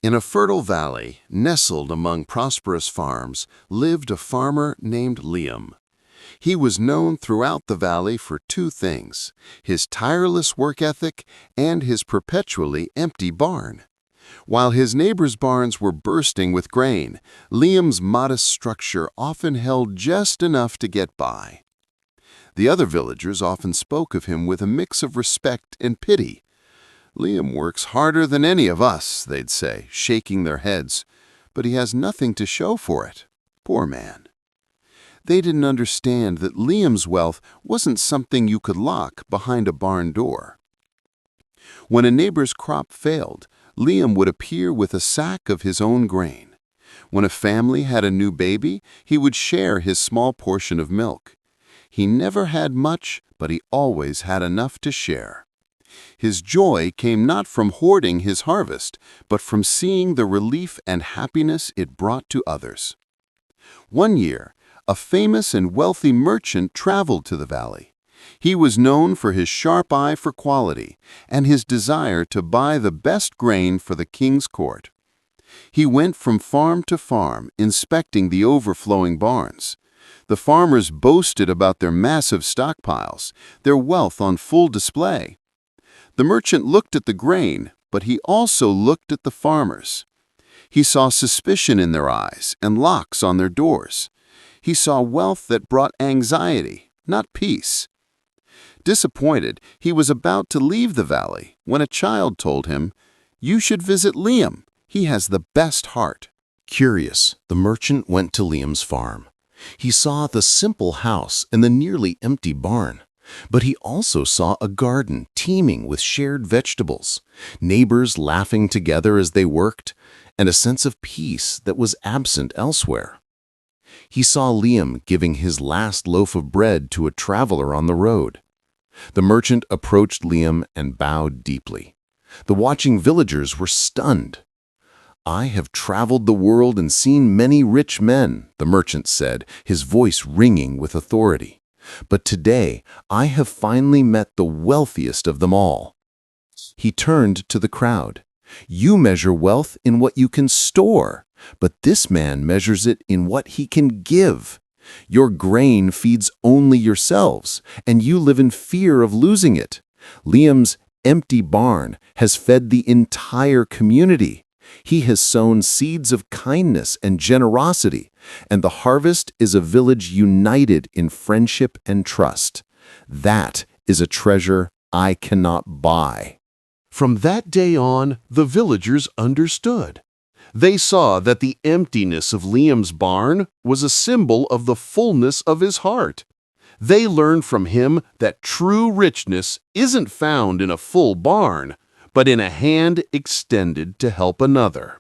In a fertile valley, nestled among prosperous farms, lived a farmer named Liam. He was known throughout the valley for two things: his tireless work ethic and his perpetually empty barn. While his neighbors' barns were bursting with grain, Liam's modest structure often held just enough to get by. The other villagers often spoke of him with a mix of respect and pity. "Liam works harder than any of us," they'd say, shaking their heads, "but he has nothing to show for it. Poor man." They didn't understand that Liam's wealth wasn't something you could lock behind a barn door. When a neighbor's crop failed, Liam would appear with a sack of his own grain. When a family had a new baby, he would share his small portion of milk. He never had much, but he always had enough to share. His joy came not from hoarding his harvest, but from seeing the relief and happiness it brought to others. One year, a famous and wealthy merchant traveled to the valley. He was known for his sharp eye for quality and his desire to buy the best grain for the king's court. He went from farm to farm, inspecting the overflowing barns. The farmers boasted about their massive stockpiles, their wealth on full display. The merchant looked at the grain, but he also looked at the farmers. He saw suspicion in their eyes and locks on their doors. He saw wealth that brought anxiety, not peace. Disappointed, he was about to leave the valley when a child told him, "You should visit Liam. He has the best heart." Curious, the merchant went to Liam's farm. He saw the simple house and the nearly empty barn. But he also saw a garden teeming with shared vegetables, neighbors laughing together as they worked, and a sense of peace that was absent elsewhere. He saw Liam giving his last loaf of bread to a traveler on the road. The merchant approached Liam and bowed deeply. The watching villagers were stunned. "I have traveled the world and seen many rich men," the merchant said, his voice ringing with authority. "But today I have finally met the wealthiest of them all." He turned to the crowd. "You measure wealth in what you can store, but this man measures it in what he can give. Your grain feeds only yourselves, and you live in fear of losing it. Liam's empty barn has fed the entire community. He has sown seeds of kindness and generosity, and the harvest is a village united in friendship and trust. That is a treasure I cannot buy." From that day on, the villagers understood. They saw that the emptiness of Liam's barn was a symbol of the fullness of his heart. They learned from him that true richness isn't found in a full barn, but in a hand extended to help another.